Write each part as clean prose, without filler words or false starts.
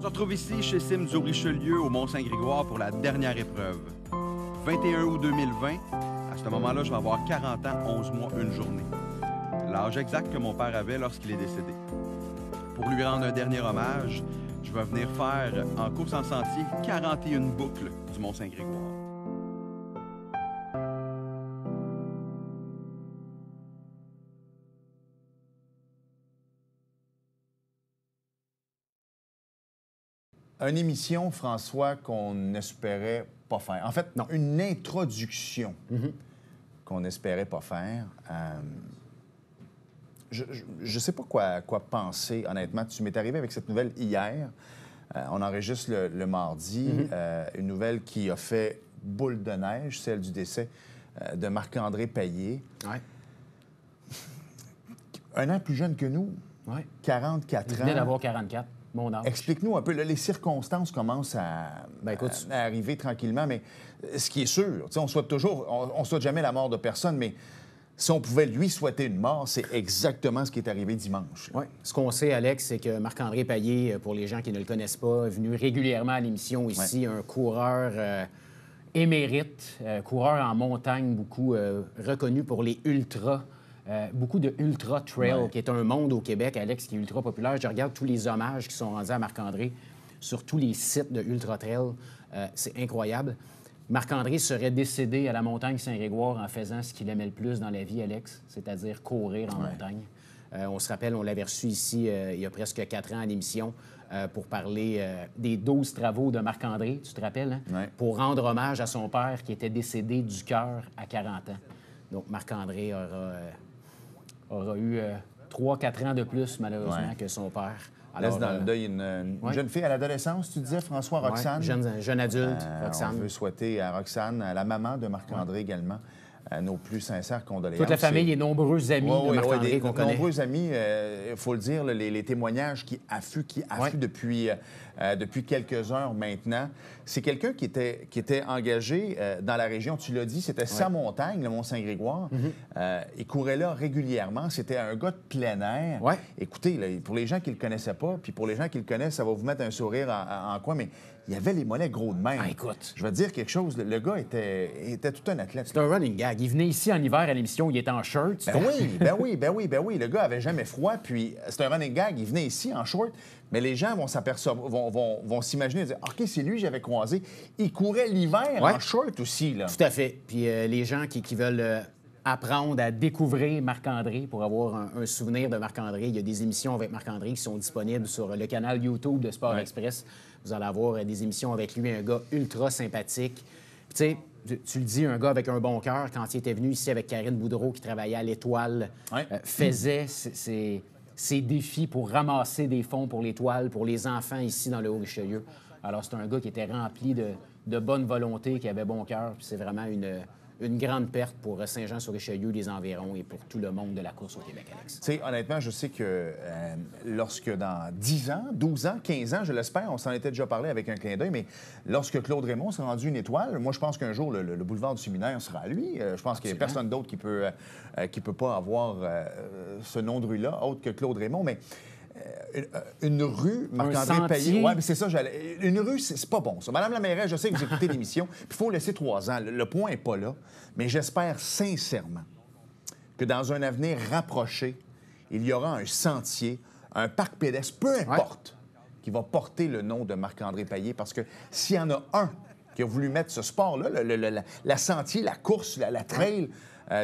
On se retrouve ici chez Sims au Richelieu, au Mont-Saint-Grégoire, pour la dernière épreuve. 21 août 2020, à ce moment-là, je vais avoir 40 ans, 11 mois, une journée. L'âge exact que mon père avait lorsqu'il est décédé. Pour lui rendre un dernier hommage, je vais venir faire, en course en sentier, 41 boucles du Mont-Saint-Grégoire. Une émission, François, qu'on n'espérait pas faire. En fait, non, une introduction qu'on n'espérait pas faire. Je ne sais pas quoi penser, honnêtement. Tu m'es arrivé avec cette nouvelle hier. On enregistre le mardi. Une nouvelle qui a fait boule de neige, celle du décès de Marc-André Paillé. Ouais. Un an plus jeune que nous. Ouais. 44 ans. Il venait d'avoir 44. Mon âge. Explique-nous un peu. Là, les circonstances commencent à arriver tranquillement, mais ce qui est sûr, on souhaite jamais la mort de personne, mais si on pouvait lui souhaiter une mort, c'est exactement ce qui est arrivé dimanche. Oui. Ce qu'on sait, Alex, c'est que Marc-André Paillé, pour les gens qui ne le connaissent pas, est venu régulièrement à l'émission ici, un coureur émérite, coureur en montagne, beaucoup reconnu pour les ultras. Beaucoup de Ultra Trail, qui est un monde au Québec, Alex, qui est ultra populaire. Je regarde tous les hommages qui sont rendus à Marc-André sur tous les sites de Ultra Trail. C'est incroyable. Marc-André serait décédé à la montagne Saint-Grégoire en faisant ce qu'il aimait le plus dans la vie, Alex, c'est-à-dire courir en montagne. On se rappelle, on l'avait reçu ici il y a presque 4 ans à l'émission pour parler des 12 travaux de Marc-André, tu te rappelles, hein? Ouais. Pour rendre hommage à son père qui était décédé du cœur à 40 ans. Donc, Marc-André aura eu 3-4 ans de plus, malheureusement, que son père. Alors, laisse dans le deuil une jeune fille à l'adolescence, tu disais, François, Roxane? Jeune adulte, Roxane. On veut souhaiter à Roxane, à la maman de Marc-André également, nos plus sincères condoléances. Toute la famille et nombreux amis de Marc-André qu'on connaît. Nombreux amis, il faut le dire, les témoignages qui affluent depuis quelques heures maintenant. C'est quelqu'un qui était engagé dans la région, tu l'as dit, c'était sa montagne, le Mont-Saint-Grégoire. Il courait là régulièrement. C'était un gars de plein air. Écoutez, là, pour les gens qui ne le connaissaient pas, puis pour les gens qui le connaissent, ça va vous mettre un sourire en quoi, mais il avait les mollets gros de même. Écoute. Je vais te dire quelque chose, le gars était tout un athlète. C'est un running gag. Il venait ici en hiver à l'émission, il était en shirt. Ben oui. Le gars avait jamais froid, puis c'est un running gag. Il venait ici en short, mais les gens vont s'imaginer, dire, OK, c'est lui que j'avais croisé. Il courait l'hiver en short aussi, là. Tout à fait. Puis les gens qui veulent apprendre à découvrir Marc-André pour avoir un souvenir de Marc-André, il y a des émissions avec Marc-André qui sont disponibles sur le canal YouTube de Sport Express. Vous allez avoir des émissions avec lui, un gars ultra sympathique. Tu sais, tu le dis, un gars avec un bon cœur, quand il était venu ici avec Karine Boudreau, qui travaillait à l'Étoile, faisait ses défis pour ramasser des fonds pour l'Étoile, pour les enfants ici dans le Haut-Richelieu. Alors, c'est un gars qui était rempli de bonne volonté, qui avait bon cœur. Puis c'est vraiment une grande perte pour Saint-Jean-sur-Richelieu, les environs et pour tout le monde de la course au Québec, Alex. Tu sais, honnêtement, je sais que lorsque dans 10 ans, 12 ans, 15 ans, je l'espère, on s'en était déjà parlé avec un clin d'œil, mais lorsque Claude Raymond s'est rendu une étoile, moi, je pense qu'un jour, le boulevard du Séminaire sera à lui. Je pense qu'il n'y a personne d'autre qui peut pas avoir ce nom de rue-là, autre que Claude Raymond, mais... une rue, Marc-André Paillé. Oui, mais c'est ça, une rue, c'est pas bon, ça. Madame la mairesse, je sais que vous écoutez l'émission, puis il faut laisser 3 ans. Le point n'est pas là. Mais j'espère sincèrement que dans un avenir rapproché, il y aura un sentier, un parc pédestre, peu importe, qui va porter le nom de Marc-André Paillé. Parce que s'il y en a un qui a voulu mettre ce sport-là, la sentier, la course, la trail,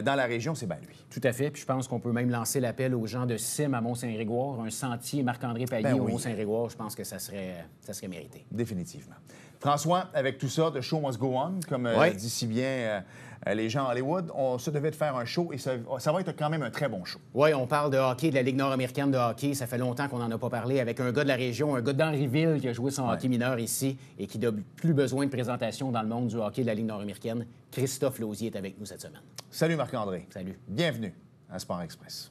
dans la région, c'est bien lui. Tout à fait. Puis je pense qu'on peut même lancer l'appel aux gens de Sim à Mont-Saint-Grégoire, un sentier Marc-André Paillé au Mont-Saint-Grégoire. Je pense que ça serait mérité. Définitivement. François, avec tout ça, the show must go on, comme dit si bien les gens à Hollywood, on se devait de faire un show et ça va être quand même un très bon show. Oui, on parle de hockey, de la Ligue nord-américaine de hockey. Ça fait longtemps qu'on n'en a pas parlé avec un gars de la région, un gars d'Henryville qui a joué son hockey mineur ici et qui n'a plus besoin de présentation dans le monde du hockey de la Ligue nord-américaine. Christophe Lausier est avec nous cette semaine. Salut Marc-André. Salut. Bienvenue à Sport Express.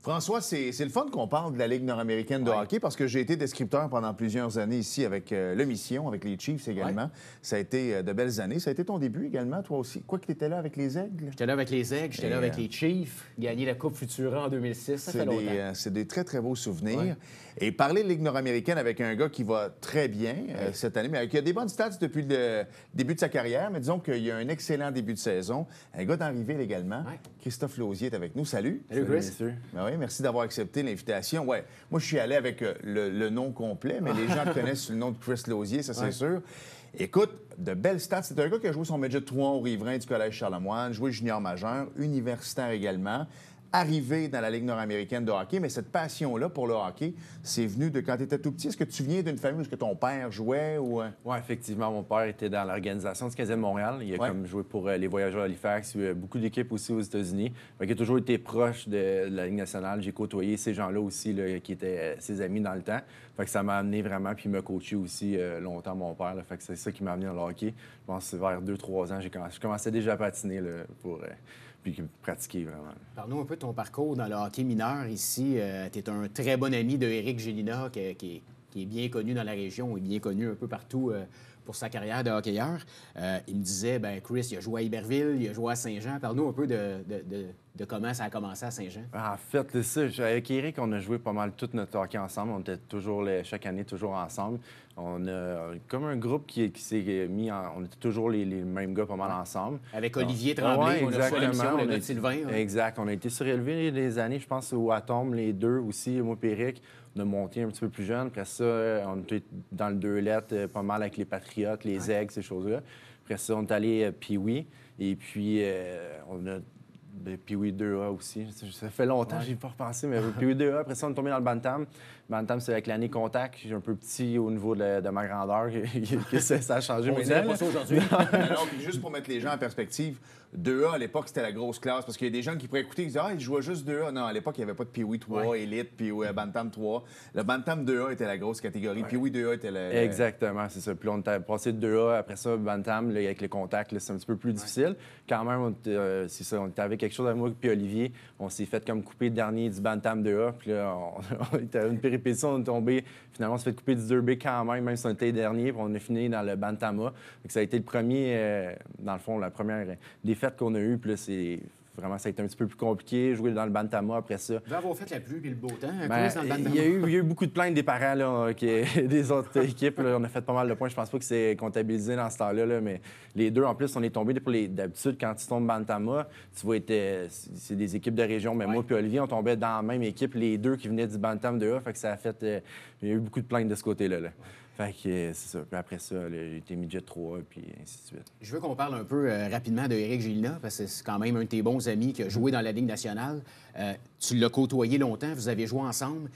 François, c'est le fun qu'on parle de la Ligue nord-américaine de hockey parce que j'ai été descripteur pendant plusieurs années ici avec le Mission, avec les Chiefs également. Ouais. Ça a été de belles années. Ça a été ton début également, toi aussi. Quoi que tu étais là avec les Aigles? J'étais là avec les Aigles, j'étais là avec les Chiefs, gagné la Coupe Futura en 2006. Ça fait longtemps. C'est des très, très beaux souvenirs. Ouais. Et parler de Ligue nord-américaine avec un gars qui va très bien cette année, mais qui a des bonnes stats depuis le début de sa carrière, mais disons qu'il y a un excellent début de saison. Un gars d'Henryville également. Ouais. Christophe Lausier est avec nous. Salut. Salut, Chris. Ben oui, merci d'avoir accepté l'invitation. Ouais, moi, je suis allé avec le nom complet, mais les gens connaissent le nom de Chris Lausier, ça, c'est sûr. Écoute, de belles stats. C'est un gars qui a joué son Midget 3 au Riverain du Collège Charlemagne, joué junior majeur, universitaire également, arrivé dans la Ligue nord-américaine de hockey. Mais cette passion-là pour le hockey, c'est venu de quand tu étais tout petit. Est-ce que tu viens d'une famille où est-ce que ton père jouait? Ou... Oui, effectivement. Mon père était dans l'organisation du Canadien de Montréal. Il a comme joué pour les Voyageurs d'Halifax, beaucoup d'équipes aussi aux États-Unis. Il a toujours été proche de la Ligue nationale. J'ai côtoyé ces gens-là aussi, là, qui étaient ses amis dans le temps. Fait que ça m'a amené vraiment, puis il m'a coaché aussi longtemps, mon père. Là. Fait que c'est ça qui m'a amené dans le hockey. Je pense que c'est vers 2-3 ans, je commençais déjà à patiner là, pour puis pratiquer vraiment. Parle-nous un peu de ton parcours dans le hockey mineur ici. Tu es un très bon ami de Éric Gélina, qui est bien connu dans la région et bien connu un peu partout pour sa carrière de hockeyeur. Il me disait, ben Chris, il a joué à Iberville, il a joué à Saint-Jean. Parle-nous un peu de comment ça a commencé à Saint-Jean. En fait, c'est ça. Avec Éric, on a joué pas mal tout notre hockey ensemble. On était toujours, chaque année, toujours ensemble. On a comme un groupe qui s'est mis en... On était toujours les mêmes gars pas mal ensemble. Avec Olivier Tremblay, on a fait l'émission, le gars de Sylvain. Ouais. Exact. On a été surélevé les années, je pense, au Atom, les deux aussi, moi et Éric. On a monté un petit peu plus jeune. Après ça, on était dans le 2 lettres, pas mal avec les Patriotes, les Aigles, ces choses-là. Après ça, on est allé Pee-Wee. Et puis, on a Pee-Wee 2A aussi. Ça fait longtemps que je n'y ai pas repensé, mais Pee-Wee 2A. Après ça, on est tombé dans le Bantam. Bantam, c'est avec l'année contact. J'ai un peu petit au niveau de ma grandeur, que ça a changé. On dirait pas ça aujourd'hui. Non, puis juste pour mettre les gens en perspective, 2A, à l'époque, c'était la grosse classe. Parce qu'il y a des gens qui pourraient écouter et dire « Ah, il jouait juste 2A. » Non, à l'époque, il n'y avait pas de Pee-Wee 3, Elite, puis Bantam 3. Le Bantam 2A était la grosse catégorie. Pee-Wee 2A était le... Exactement, c'est ça. Puis on était passé de 2A. Après ça, Bantam, là, avec les contacts, c'est un petit peu plus difficile. Quand même, c'est ça. On était avec quelque chose avec moi puis Olivier. On s'est fait comme couper le dernier du Bantam 2A. Puis là, on était une péripétie. On est tombé. Finalement, on s'est fait couper du 2B quand même si on était dernier. Puis on a fini dans le Bantama. Ça a été le premier, dans le fond, la première défaite qu'on a eue. Puis là, c'est vraiment, ça a été un petit peu plus compliqué. Jouer dans le Bantama après ça. Vous avez fait la pluie et le beau temps. Dans le Bantama. Il y a eu beaucoup de plaintes des parents là, des autres équipes. Là. On a fait pas mal de points. Je pense pas que c'est comptabilisé dans ce temps-là. Là, mais les deux, en plus, on est tombés. D'habitude, quand tu tombes Bantama, tu vois, c'est des équipes de région. Mais moi et Olivier, on tombait dans la même équipe. Les deux qui venaient du Bantam 2A. Fait que ça a fait... il y a eu beaucoup de plaintes de ce côté-là. Là. Fait que c'est ça. Puis après ça, j'ai été midget 3, puis ainsi de suite. Je veux qu'on parle un peu rapidement de Éric Gélina, parce que c'est quand même un de tes bons amis qui a joué dans la Ligue nationale. Tu l'as côtoyé longtemps, vous avez joué ensemble.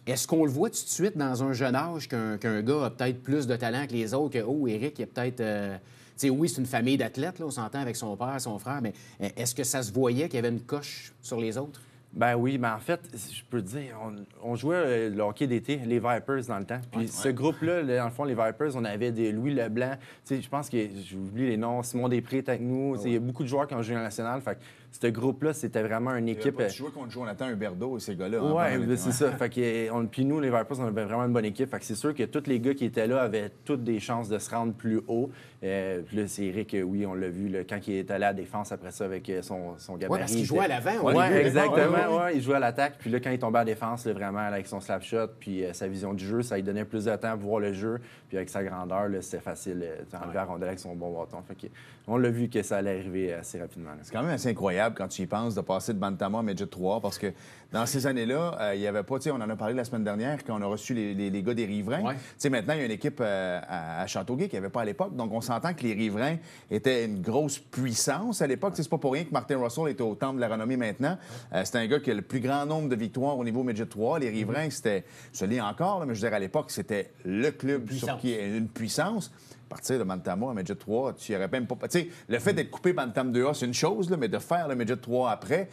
Est-ce qu'on le voit tout de suite dans un jeune âge qu'un gars a peut-être plus de talent que les autres, que, oh, Éric, il a peut-être... tu sais, oui, c'est une famille d'athlètes, là, on s'entend avec son père, son frère, mais est-ce que ça se voyait qu'il y avait une coche sur les autres? Ben oui, mais en fait, je peux te dire, on jouait le hockey d'été, les Vipers dans le temps. Puis ce groupe-là, dans le fond, les Vipers, on avait des Louis Leblanc. Tu sais, je pense que j'oublie les noms. Simon Després était avec nous. Il y a beaucoup de joueurs qui ont joué en national. Fait que ce groupe-là, c'était vraiment une équipe. Tu jouais contre Jonathan Huberdeau et ces gars-là. Oui, c'est ça. Fait que, puis nous, les Vipers, on avait vraiment une bonne équipe. Fait que c'est sûr que tous les gars qui étaient là avaient toutes des chances de se rendre plus haut. Puis là, c'est Éric, oui, on l'a vu là, quand il est allé à la défense après ça avec son gabarit. Oui, parce qu'il jouait à l'avant. Oui, exactement. Ouais, il jouait à l'attaque. Puis là, quand il tombait à la défense, là, vraiment, avec son slap shot, puis sa vision du jeu, ça lui donnait plus de temps pour voir le jeu. Puis avec sa grandeur, c'était facile d'enlever la rondelle avec son bon bâton. Fait que, on l'a vu que ça allait arriver assez rapidement. C'est quand même assez incroyable quand tu y penses de passer de Bantama à Midget 3 parce que dans ces années-là, il n'y avait pas, tu sais, on en a parlé la semaine dernière quand on a reçu les gars des Riverains. Tu sais, maintenant, il y a une équipe à Châteauguay qu'il n'y avait pas à l'époque. Donc, on s'entend que les Riverains étaient une grosse puissance à l'époque. C'est pas pour rien que Martin Russell est au temple de la renommée maintenant. C'est un gars qui a le plus grand nombre de victoires au niveau Midget 3. Les Riverains, c'était, je l'ai encore, là, mais je veux dire, à l'époque, c'était le club sur qui est une puissance. À partir de Bantama à Midget 3, tu n'y aurais même pas... Tu sais, le fait d'être coupé Bantam 2A, c'est une chose, là, mais de faire le Midget 3 après,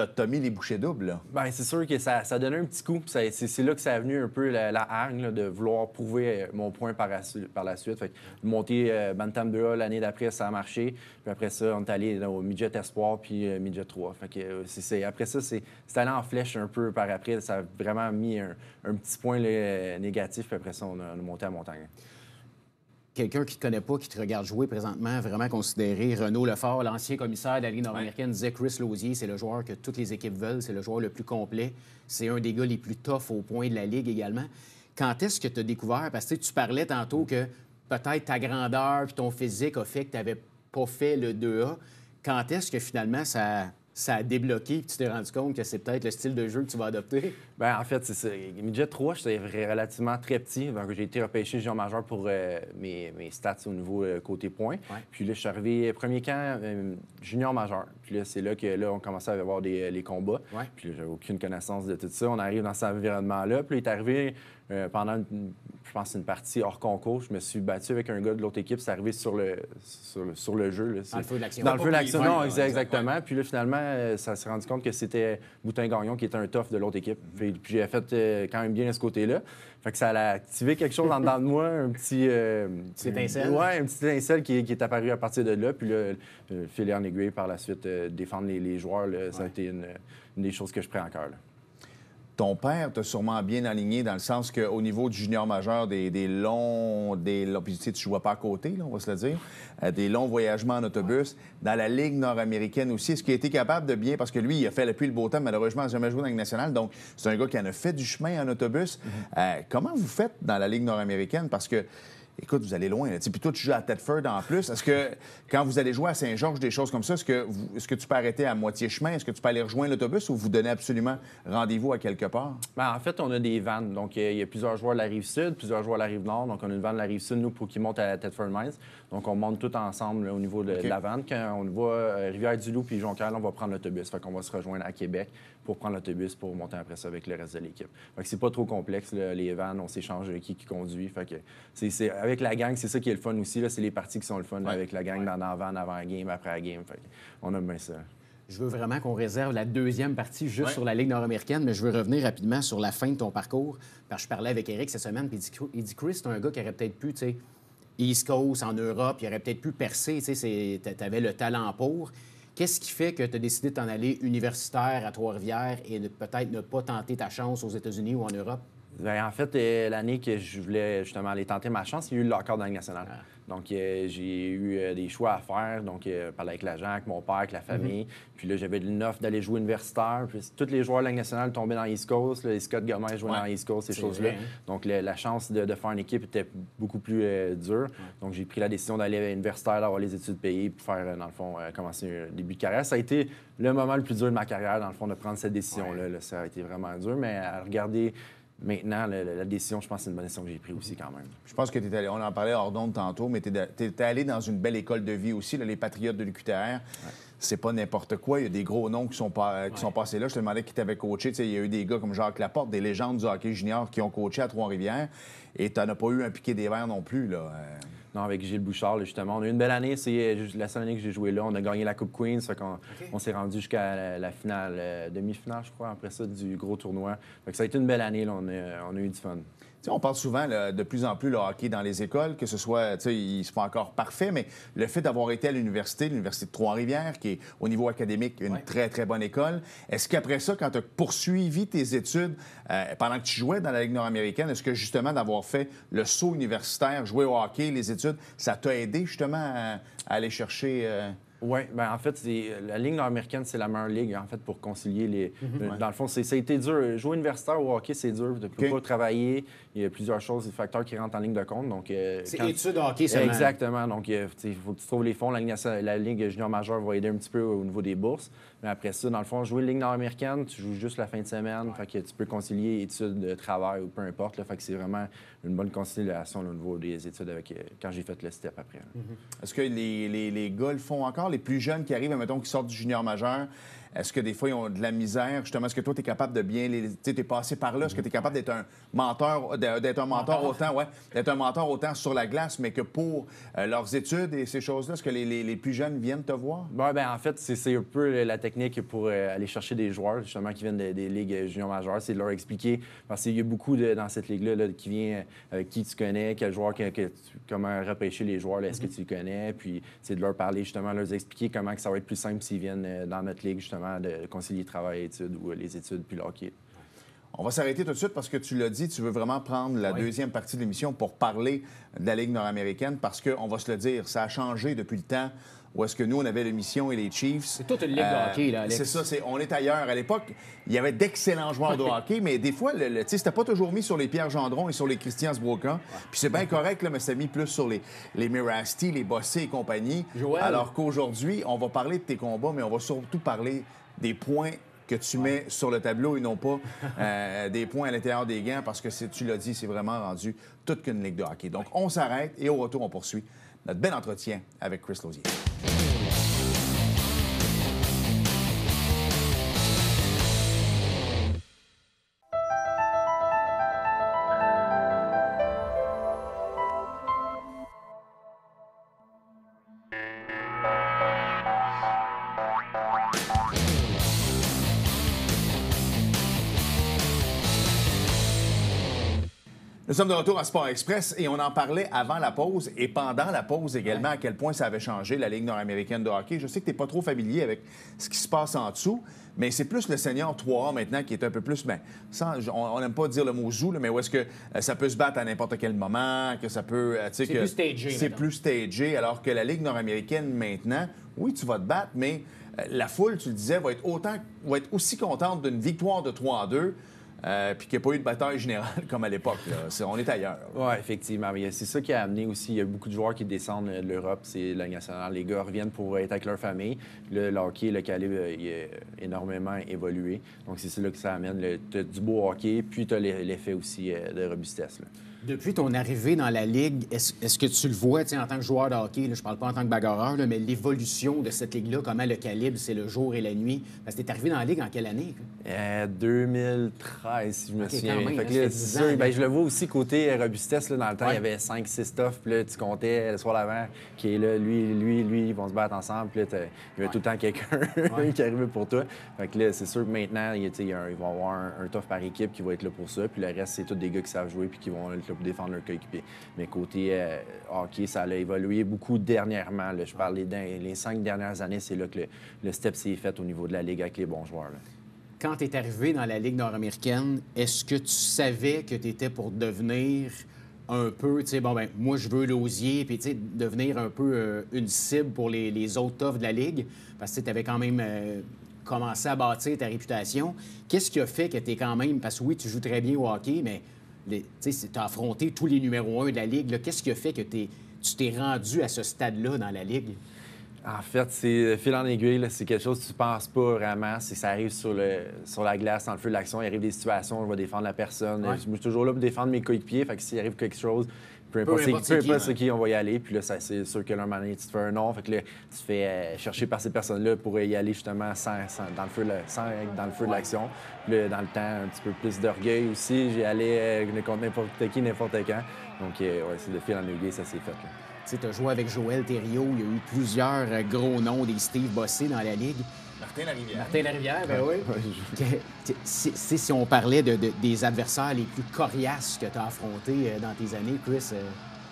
t'as mis les bouchées doubles, là. Bien, c'est sûr que ça donnait un petit coup. C'est là que ça a venu un peu la hargne là, de vouloir prouver mon point par la suite. Fait que monter Bantam 2A l'année d'après, ça a marché. Puis après ça, on est allé au Midget Espoir puis Midget 3. Fait que, après ça, c'est allé en flèche un peu par après. Ça a vraiment mis un petit point là, négatif. Puis après ça, on a monté à montagne. Quelqu'un qui ne te connaît pas, qui te regarde jouer présentement, vraiment considéré Renaud Lefort, l'ancien commissaire de la Ligue nord-américaine, disait Chris Lausier, c'est le joueur que toutes les équipes veulent, c'est le joueur le plus complet, c'est un des gars les plus toughs au point de la Ligue également. Quand est-ce que tu as découvert, parce que tu parlais tantôt que peut-être ta grandeur et ton physique a fait que tu n'avais pas fait le 2A, quand est-ce que finalement ça a débloqué et tu t'es rendu compte que c'est peut-être le style de jeu que tu vas adopter? Bien, en fait, c'est ça. Midget 3, j'étais relativement très petit. Donc, j'ai été repêché junior majeur pour mes stats au niveau côté points. Ouais. Puis là, je suis arrivé premier camp junior majeur. Puis là, c'est là que on commençait à avoir les combats. Ouais. Puis là, j'avais aucune connaissance de tout ça. On arrive dans cet environnement-là. Puis là, il est arrivé pendant, je pense, une partie hors concours. Je me suis battu avec un gars de l'autre équipe. C'est arrivé sur le jeu. Là. Dans le feu de l'action. Dans le feu de l'action, non, exactement. Ouais. Puis là, finalement, ça s'est rendu compte que c'était Boutin-Gagnon qui était un tough de l'autre équipe. Puis j'ai fait quand même bien de ce côté-là. Fait que ça a activé quelque chose en dedans de moi, un petit... étincelle? Oui, un petit étincelle qui est apparu à partir de là. Puis là, filer en aiguille par la suite, défendre les joueurs, là, ça a été une des choses que je prends en cœur. Ton père t'a sûrement bien aligné dans le sens qu'au niveau du junior majeur, des longs... Puis tu ne jouais pas à côté, là, on va se le dire. Des longs voyagements en autobus. Dans la Ligue nord-américaine aussi, est-ce qu'il a été capable de bien... Parce que lui, il a fait la pluie le beau temps, malheureusement, il n'a jamais joué dans la Ligue nationale. Donc, c'est un gars qui en a fait du chemin en autobus. Comment vous faites dans la Ligue nord-américaine? Parce que... Écoute, vous allez loin. Puis toi, tu joues à Thetford en plus. Est-ce que quand vous allez jouer à Saint-Georges, des choses comme ça, est-ce que tu peux arrêter à moitié chemin? Est-ce que tu peux aller rejoindre l'autobus ou vous donnez absolument rendez-vous à quelque part? Bien, en fait, on a des vannes. Donc, il y a plusieurs joueurs de la Rive-Sud, plusieurs joueurs de la Rive-Nord. Donc, on a une vanne de la Rive-Sud, nous, pour qu'ils montent à Thetford Mines. Donc, on monte tout ensemble là, au niveau de la vanne. Quand on va à Rivière-du-Loup puis Jonquière, on va prendre l'autobus. Fait qu'on va se rejoindre à Québec pour prendre l'autobus pour monter après ça avec le reste de l'équipe. Fait que c'est pas trop complexe, là, les vannes. On s'échange qui conduit. Fait que c'est avec la gang, c'est ça qui est le fun aussi. C'est les parties qui sont le fun là, avec la gang dans la van avant la game, après la game. Fait on aime bien ça. Je veux vraiment qu'on réserve la deuxième partie juste sur la Ligue nord-américaine, mais je veux revenir rapidement sur la fin de ton parcours. Parce que je parlais avec Eric cette semaine, puis il dit Chris, c'est un gars qui aurait peut-être pu, tu sais, East Coast, en Europe, il aurait peut-être pu percer, tu sais, tu avais le talent pour. Qu'est-ce qui fait que tu as décidé de t'en aller universitaire à Trois-Rivières et de peut-être ne pas tenter ta chance aux États-Unis ou en Europe? Bien, en fait, l'année que je voulais justement aller tenter ma chance, il y a eu le lock-out dans la Ligue nationale. Donc, j'ai eu des choix à faire. Donc, parler avec l'agent, avec mon père, avec la famille. Puis là, j'avais une offre d'aller jouer universitaire. Puis tous les joueurs de la Ligue nationale tombaient dans l'East Coast. Là, Scott Gomez jouait dans l'East Coast, ces choses-là. Vrai, hein? Donc, la chance de faire une équipe était beaucoup plus dure. Donc, j'ai pris la décision d'aller à l'universitaire, d'avoir les études payées, puis faire, dans le fond, commencer un début de carrière. Ça a été le moment le plus dur de ma carrière, dans le fond, de prendre cette décision-là. Là, ça a été vraiment dur. Mais à regarder maintenant, la décision, je pense que c'est une bonne décision que j'ai prise aussi quand même. Je pense que tu es allé, on en parlait hors d'onde tantôt, mais tu es allé dans une belle école de vie aussi, là, les Patriotes de l'UQTR. C'est pas n'importe quoi. Il y a des gros noms qui sont passés là. Je te demandais qui t'avait coaché. Tu sais, il y a eu des gars comme Jacques Laporte, des légendes du hockey junior qui ont coaché à Trois-Rivières. Et tu n'en as pas eu un piqué des verres non plus, là. Non, avec Gilles Bouchard, là, justement. On a eu une belle année. C'est la seule année que j'ai joué là. On a gagné la Coupe Queens. Fait qu'on on s'est rendu jusqu'à la finale, demi-finale, je crois, après ça, du gros tournoi. Fait que ça a été une belle année. Là. On a eu du fun. T'sais, on parle souvent là, de plus en plus le hockey dans les écoles, que ce soit, c'est pas encore parfait, mais le fait d'avoir été à l'université de Trois-Rivières, qui est au niveau académique une très, très bonne école, est-ce qu'après ça, quand tu as poursuivi tes études pendant que tu jouais dans la Ligue nord-américaine, est-ce que justement d'avoir fait le saut universitaire, jouer au hockey, les études, ça t'a aidé justement à aller chercher... Oui, bien en fait, la Ligue nord-américaine, c'est la meilleure ligue, en fait, pour concilier les... Dans le fond, ça a été dur. Jouer universitaire au hockey, c'est dur. Tu ne peux pas travailler. Il y a plusieurs choses, des facteurs qui rentrent en ligne de compte. Donc, c'est études hockey seulement. Exactement. Donc, il faut que tu trouves les fonds. La Ligue junior majeure va aider un petit peu au niveau des bourses. Mais après ça, dans le fond, jouer Ligue nord-américaine, tu joues juste la fin de semaine. Fait que tu peux concilier études de travail ou peu importe. Là, fait que c'est vraiment une bonne conciliation là, au niveau des études quand j'ai fait le step après. Est-ce que les gars le font encore? Les plus jeunes qui arrivent, mettons, qui sortent du junior majeur, Est-ce que des fois, ils ont de la misère? Justement, est-ce que toi, tu es capable de bien les... Tu sais, tu es passé par là. Est-ce que tu es capable d'être un mentor, d'être un mentor autant, d'être un mentor autant sur la glace, mais que pour leurs études et ces choses-là? Est-ce que les plus jeunes viennent te voir? Ouais, ben en fait, c'est un peu la technique pour aller chercher des joueurs, justement, qui viennent des ligues juniors majeures. C'est de leur expliquer, parce qu'il y a beaucoup dans cette ligue-là qui vient, qui tu connais, quel joueur, comment repêcher les joueurs, est-ce que tu les connais, puis c'est de leur parler, justement, leur expliquer comment que ça va être plus simple s'ils viennent dans notre ligue, justement, de concilier travail et études ou les études puis le hockey. On va s'arrêter tout de suite parce que tu l'as dit, tu veux vraiment prendre la deuxième partie de l'émission pour parler de la Ligue nord-américaine parce qu'on va se le dire, ça a changé depuis le temps où est-ce que nous, on avait l'émission et les Chiefs. C'est toute une ligue de hockey, là, Alex. C'est ça, on est ailleurs. À l'époque, il y avait d'excellents joueurs de hockey, mais des fois, c'était pas toujours mis sur les Pierre Gendron et sur les Christian Sbroka. Puis c'est bien correct, là, mais c'est mis plus sur les Mirasti, les Bossé et compagnie. Joël. Alors qu'aujourd'hui, on va parler de tes combats, mais on va surtout parler des points que tu mets sur le tableau et non pas des points à l'intérieur des gants parce que, tu l'as dit, c'est vraiment rendu toute qu'une ligue de hockey. Donc, on s'arrête et au retour, on poursuit notre bel entretien avec Chris Lausier. Nous sommes de retour à Sport Express et on en parlait avant la pause et pendant la pause également à quel point ça avait changé la Ligue nord-américaine de hockey. Je sais que tu n'es pas trop familier avec ce qui se passe en dessous, mais c'est plus le senior 3A maintenant qui est un peu plus, on n'aime pas dire le mot zoo, mais où est-ce que ça peut se battre à n'importe quel moment, que ça peut... c'est plus stagé. C'est plus stagé, alors que la Ligue nord-américaine maintenant, oui, tu vas te battre, mais la foule, tu le disais, va être aussi contente d'une victoire de 3-2 puis qu'il n'y a pas eu de bataille générale comme à l'époque. On est ailleurs. Oui, effectivement. C'est ça qui a amené aussi. Il y a beaucoup de joueurs qui descendent de l'Europe. C'est la Ligue nationale. Les gars reviennent pour être avec leur famille. Le hockey, le calibre, il a énormément évolué. Donc, c'est là que ça amène. Tu as du beau hockey, puis tu as l'effet aussi de robustesse. Là. Depuis ton arrivée dans la Ligue, est-ce que tu le vois en tant que joueur de hockey, là, je parle pas en tant que bagarreur, là, mais l'évolution de cette Ligue-là, comment le calibre, c'est le jour et la nuit? Parce que tu es arrivé dans la Ligue en quelle année? 2013, si je me souviens. Quand même, fait que, ça là, fait 10 ans, je le vois aussi côté robustesse. Là, dans le temps, Ouais. il y avait 5-6 stuff. Puis là, tu comptais le soir d'avant qui est là, lui, ils vont se battre ensemble. Puis là, il y avait tout le temps quelqu'un qui arrivait pour toi. Fait que là, c'est sûr que maintenant, ils vont avoir un tough par équipe qui va être là pour ça. Puis le reste, c'est tous des gars qui savent jouer puis qui vont être là pour défendre leur coéquipier. Mais côté hockey, ça a évolué beaucoup dernièrement. Là. Je parle les 5 dernières années, c'est là que le step s'est fait au niveau de la Ligue avec les bons joueurs. Là. Quand tu es arrivé dans la Ligue nord-américaine, est-ce que tu savais que tu étais pour devenir un peu, moi, je veux Lausier, puis devenir un peu une cible pour les autres toughs de la Ligue? Parce que tu avais quand même commencé à bâtir ta réputation. Qu'est-ce qui a fait que tu es quand même... Parce que oui, tu joues très bien au hockey, mais tu as affronté tous les numéros 1 de la Ligue. Là. Qu'est-ce qui a fait que tu t'es rendu à ce stade-là dans la Ligue? En fait, c'est fil en aiguille. Là. C'est quelque chose que tu ne penses pas vraiment. Ça arrive sur la glace, dans le feu de l'action. Il arrive des situations où je vais défendre la personne. Ouais. Je suis toujours là pour défendre mes coéquipiers. Fait que s'il arrive quelque chose, peu importe c'est qui, on va y aller. Puis là, c'est sûr que là, tu te fais un nom. Fait que là, tu te fais chercher par ces personnes-là pour y aller justement dans le feu de l'action. Puis là, dans le temps, un petit peu plus d'orgueil aussi. J'y allais contre n'importe qui, n'importe quand. Donc, c'est de fil en aiguille, ça s'est fait. Là. Tu as joué avec Joël Thériault. Il y a eu plusieurs gros noms, des Steve Bossé dans la Ligue. Martin Larivière. Martin Larivière, ben oui. Si on parlait des adversaires les plus coriaces que tu as affrontés dans tes années, Chris,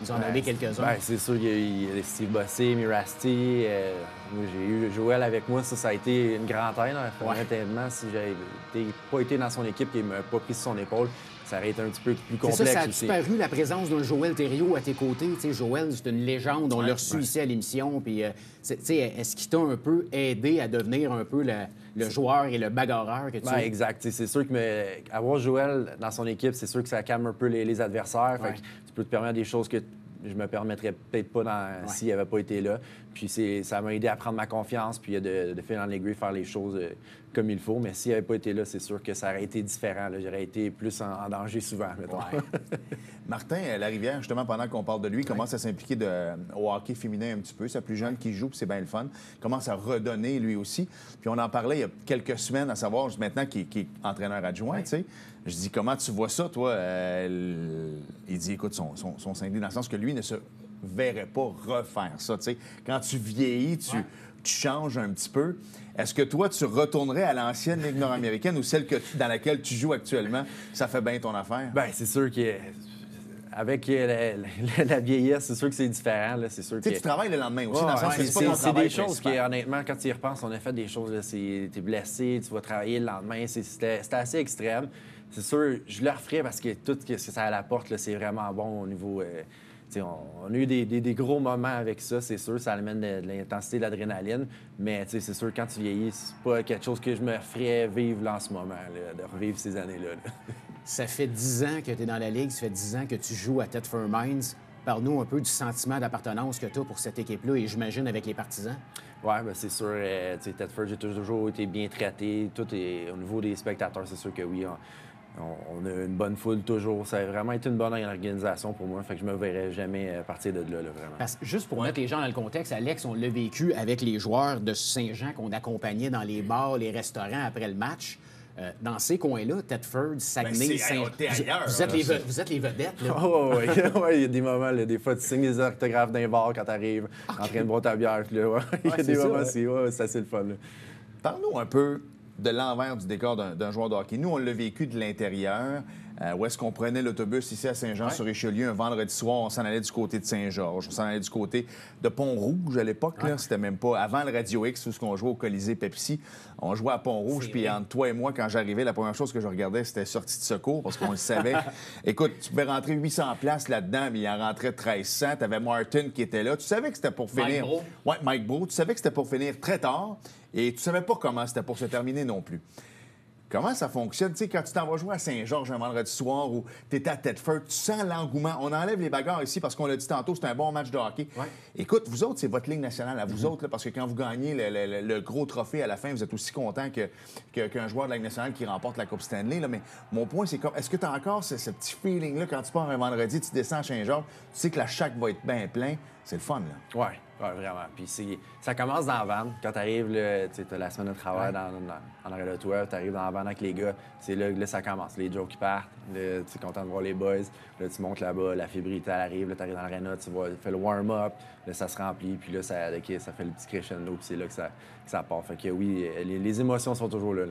nous en nommé quelques-uns. Ben, c'est sûr qu'il y a Steve Bossé, Mirasti. Moi, j'ai eu Joël avec moi. Ça a été une grande aide. Honnêtement, si j'avais pas été dans son équipe et qu'il ne m'a pas pris sur son épaule, ça aurait été un petit peu plus complexe. C'est ça, ça a aussi. disparu, la présence d'un Joël Thériault à tes côtés. Tu sais, Joël, c'est une légende. On l'a reçu ici à l'émission. Puis, est-ce qu'il t'a un peu aidé à devenir un peu le joueur et le bagarreur que tu es? Exact. C'est sûr que avoir Joël dans son équipe, c'est sûr que ça calme un peu les adversaires. Fait que tu peux te permettre des choses que je me permettrais peut-être pas s'il n'avait pas été là. Puis ça m'a aidé à prendre ma confiance, puis de fil en aiguille, faire les choses comme il faut. Mais s'il n'avait pas été là, c'est sûr que ça aurait été différent. Là. J'aurais été plus en danger souvent, mettons. Ouais. Martin Larivière, justement, pendant qu'on parle de lui, commence à s'impliquer au hockey féminin un petit peu. C'est la plus jeune qui joue, puis c'est bien le fun. Commence à redonner, lui aussi. Puis on en parlait il y a quelques semaines, à savoir, maintenant qu'il est entraîneur adjoint, tu sais. Je dis, comment tu vois ça, toi? Il dit, écoute, son cinglé, dans le sens que lui ne se verrait pas refaire ça, tu sais. Quand tu vieillis, tu changes un petit peu. Est-ce que toi, tu retournerais à l'ancienne Ligue nord-américaine ou celle dans laquelle tu joues actuellement? Ça fait bien ton affaire? Bien, c'est sûr qu'avec la vieillesse, c'est sûr que c'est différent. Là. C'est sûr que... Tu travailles le lendemain aussi, dans le sens que c'est pas ton c'est travail des choses principal. qui, honnêtement, quand tu y repenses, on a fait des choses, t'es blessé, tu vas travailler le lendemain. C'était assez extrême. C'est sûr, je le referais parce que tout ce que ça apporte, là, c'est vraiment bon au niveau... on a eu des gros moments avec ça, c'est sûr, ça amène de l'intensité, de l'adrénaline, mais c'est sûr, quand tu vieillis, c'est pas quelque chose que je me ferais vivre là, en ce moment, là, de revivre ces années-là. Là. Ça fait 10 ans que tu es dans la Ligue, ça fait 10 ans que tu joues à Thetford Mines. Parle-nous un peu du sentiment d'appartenance que tu as pour cette équipe-là et j'imagine avec les partisans. Oui, bien, c'est sûr. Thetford, j'ai toujours été bien traité. Tout est au niveau des spectateurs, c'est sûr que oui. On a une bonne foule toujours. Ça a vraiment été une bonne organisation pour moi. Fait que je me verrais jamais partir de là, vraiment. Parce que juste pour mettre les gens dans le contexte, Alex, on l'a vécu avec les joueurs de Saint-Jean qu'on accompagnait dans les bars, les restaurants après le match. Dans ces coins-là, Thetford, Saguenay, Saint-Jean, vous êtes les vedettes. Là. Oh, oui, il y a des moments, là, des fois, tu signes des orthographes d'un bar quand tu arrives, en train de boire ta bière. Puis là, il y a des moments, c'est assez le fun. Là. Parle-nous un peu de l'envers du décor d'un joueur de hockey. Nous, on l'a vécu de l'intérieur. Où est-ce qu'on prenait l'autobus ici à Saint-Jean-sur-Richelieu un vendredi soir, on s'en allait du côté de Saint-Georges, on s'en allait du côté de Pont-Rouge à l'époque. Là, c'était même pas avant le Radio X où on jouait au Colisée Pepsi. On jouait à Pont-Rouge, puis entre toi et moi, quand j'arrivais, la première chose que je regardais, c'était sortie de secours parce qu'on le savait. Écoute, tu pouvais rentrer 800 places là-dedans, mais il en rentrait 1300. Tu avais Martin qui était là. Tu savais que c'était pour finir... Mike Bro. Tu savais que c'était pour finir très tard et tu savais pas comment c'était pour se terminer non plus. Comment ça fonctionne? Tu sais, quand tu t'en vas jouer à Saint-Georges un vendredi soir ou tu es à Thetford, tu sens l'engouement. On enlève les bagarres ici parce qu'on l'a dit tantôt, c'est un bon match de hockey. Ouais. Écoute, vous autres, c'est votre Ligue nationale à vous autres, là, parce que quand vous gagnez le gros trophée à la fin, vous êtes aussi content qu'un joueur de la Ligue nationale qui remporte la Coupe Stanley. Là. Mais mon point, c'est est-ce que tu as encore ce petit feeling-là quand tu pars un vendredi, tu descends à Saint-Georges, tu sais que la chaque va être bien plein? C'est le fun, là. Oui, vraiment. Puis ça commence dans la van. Quand tu arrives, tu as la semaine de travail en arrière de toi, tu arrives dans la van avec les gars, c'est là que ça commence. Les jokes qui partent, tu es content de voir les boys, là, tu montes là-bas, la fébrilité arrive, tu arrives dans l'aréna, tu fais le warm-up, là, ça se remplit, puis là, ça fait le petit crescendo, puis c'est là que ça part. Fait que oui, les émotions sont toujours là.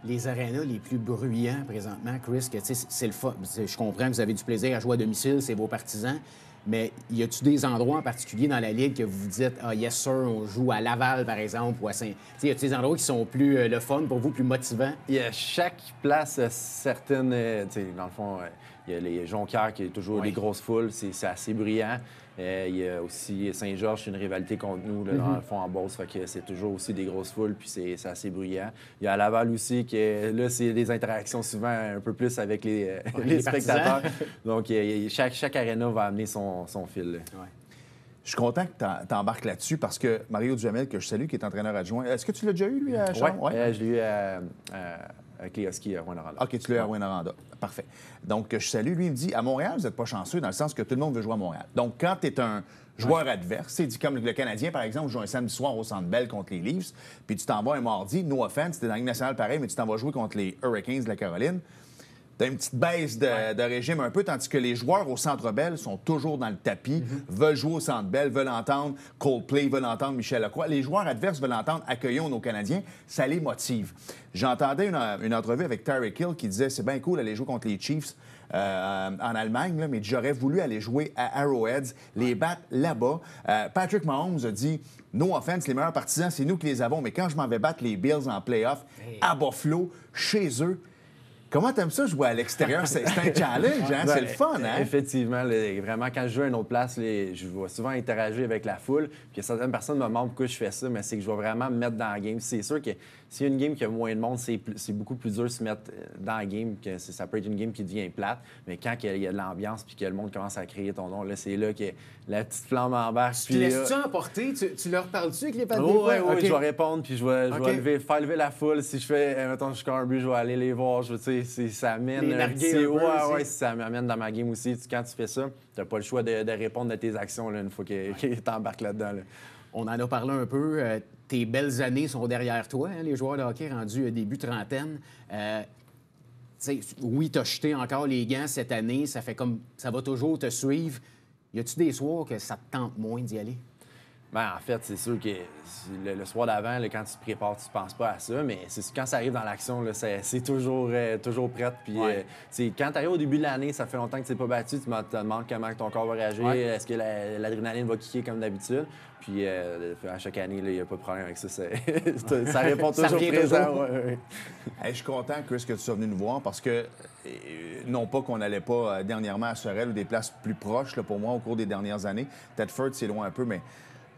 Les arénas les plus bruyants présentement, Chris, que c'est le fun. Je comprends que vous avez du plaisir à jouer à domicile, c'est vos partisans. Mais y a-tu des endroits en particulier dans la Ligue que vous vous dites « Ah, yes, sir, on joue à Laval, par exemple, ou à Saint... » Y a-tu des endroits qui sont plus le fun pour vous, plus motivants? Il y a chaque place, certaines... dans le fond, il y a les Jonquières qui est toujours des grosses foules. C'est assez bruyant. Il y a aussi Saint-Georges, c'est une rivalité contre nous, là, dans le fond, en Beauce. Fait que c'est toujours aussi des grosses foules, puis c'est assez bruyant. Il y a à Laval aussi, là, c'est des interactions souvent un peu plus avec les spectateurs. Donc, chaque aréna va amener son fil. Ouais. Je suis content que tu embarques là-dessus parce que Mario Duhamel, que je salue, qui est entraîneur adjoint, est-ce que tu l'as déjà eu, lui, à Charles? Oui, je l'ai eu avec les Huskies à Rouyn-Noranda. OK, tu l'as eu à Rouyn-Noranda. Parfait. Donc, je salue. Lui, il me dit, à Montréal, vous n'êtes pas chanceux dans le sens que tout le monde veut jouer à Montréal. Donc, quand tu es un joueur adverse, c'est dit comme le Canadien, par exemple, joue un samedi soir au Centre Bell contre les Leafs, puis tu t'en vas un mardi, no offense, tu es dans la Ligue nationale pareil, mais tu t'en vas jouer contre les Hurricanes de la Caroline. Tu as une petite baisse de régime un peu, tandis que les joueurs au Centre Bell sont toujours dans le tapis, veulent jouer au Centre Bell, veulent entendre Coldplay, veulent entendre Michel Lacroix. Les joueurs adverses veulent entendre Accueillons nos Canadiens. Ça les motive. J'entendais une entrevue avec Tyreek Hill qui disait c'est bien cool d'aller jouer contre les Chiefs en Allemagne, là, mais j'aurais voulu aller jouer à Arrowheads, les battre là-bas. Patrick Mahomes a dit no offense, les meilleurs partisans, c'est nous qui les avons, mais quand je m'en vais battre les Bills en playoff à Buffalo, chez eux, Comment t'aimes ça jouer à l'extérieur? C'est un challenge, hein? C'est le fun, hein? Effectivement, vraiment, quand je joue à une autre place, je vais souvent interagir avec la foule. Puis certaines personnes me demandent pourquoi je fais ça, mais c'est que je vais vraiment me mettre dans la game. C'est sûr que s'il y a une game qui a moins de monde, c'est beaucoup plus dur de se mettre dans la game, que ça peut être une game qui devient plate. Mais quand il y a de l'ambiance puis que le monde commence à crier ton nom, là, c'est là que la petite flamme embarque. Tu te laisses-tu emporter? Tu leur parles-tu avec les pattes des Oui, fois? oui, OK. je vais répondre, puis je vais faire lever la foule. Si je fais, mettons, je score un but, je vais aller les voir. Tu sais, ça amène Les un narguer petit... un peu aussi. Ouais, ça m'amène dans ma game aussi. Quand tu fais ça, tu n'as pas le choix de répondre à tes actions là, une fois que t'embarques là-dedans. Là. On en a parlé un peu. Tes belles années sont derrière toi, hein, les joueurs de hockey rendus début trentaine. Oui, tu as jeté encore les gants cette année. Ça fait comme ça va toujours te suivre. Y a-tu des soirs que ça te tente moins d'y aller? Ben, en fait, c'est sûr que le soir d'avant, là, quand tu te prépares, tu ne penses pas à ça, mais quand ça arrive dans l'action, là, c'est toujours prêt. Puis, quand tu arrives au début de l'année, ça fait longtemps que tu n'es pas battu, tu te demandes comment ton corps va réagir, est-ce que l'adrénaline va kicker comme d'habitude. Puis, à chaque année, il n'y a pas de problème avec ça. Ça répond toujours présent. Ouais. Hey, je suis content, Chris, que tu sois venu nous voir parce que, non pas qu'on n'allait pas dernièrement à Sorel ou des places plus proches là, pour moi au cours des dernières années. Thetford, c'est loin un peu, mais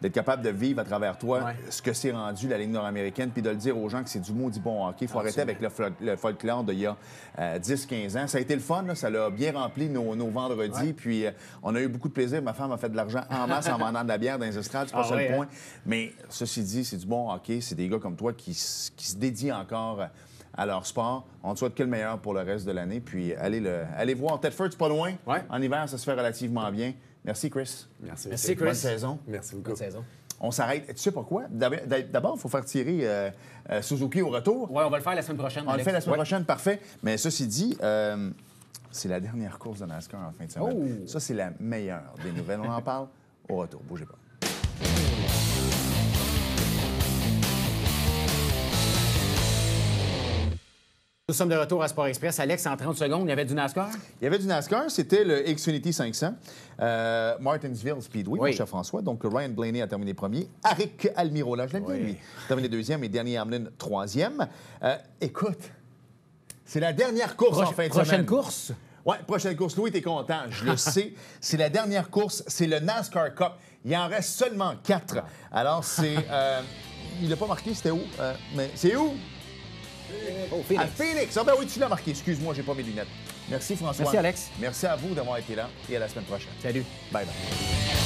d'être capable de vivre à travers toi ce que c'est rendu la Ligue nord-américaine, puis de le dire aux gens que c'est du maudit bon hockey. Il faut arrêter avec le folklore d'il y a 10-15 ans. Ça a été le fun, là. Ça l'a bien rempli nos vendredis, puis on a eu beaucoup de plaisir. Ma femme a fait de l'argent en masse en vendant de la bière dans les estrades, c'est pas ça le point. Mais ceci dit, c'est du bon hockey. C'est des gars comme toi qui se dédient encore à leur sport. On te souhaite que le meilleur pour le reste de l'année, puis allez voir. Thetford, c'est pas loin. En hiver, ça se fait relativement bien. Merci, Chris. Merci, Chris. Bonne saison. Merci beaucoup. Bonne saison. On s'arrête. Tu sais pourquoi? D'abord, il faut faire tirer Suzuki au retour. Oui, on va le faire la semaine prochaine. On le fait la semaine prochaine, parfait. Mais ceci dit, c'est la dernière course de NASCAR en fin de semaine. Ça, c'est la meilleure des nouvelles. On en parle au retour. Bougez pas. Nous sommes de retour à Sport Express. Alex, en 30 secondes, il y avait du NASCAR? Il y avait du NASCAR, c'était le Xfinity 500. Martinsville Speedway, mon cher François. Donc, Ryan Blaney a terminé premier. Arik Almirola, je l'aime bien, lui, a terminé deuxième et Danny Hamlin troisième. Écoute, c'est la dernière course en fin de semaine. Prochaine course? Oui, prochaine course. Louis, t'es content, je le sais. C'est la dernière course, c'est le NASCAR Cup. Il en reste seulement 4. Alors, c'est... il n'a pas marqué, c'était où? Mais c'est où? Phoenix. À Phoenix. Ah ben oui, tu l'as marqué. Excuse-moi, j'ai pas mes lunettes. Merci, François. Merci, Alex. Merci à vous d'avoir été là et à la semaine prochaine. Salut. Bye bye.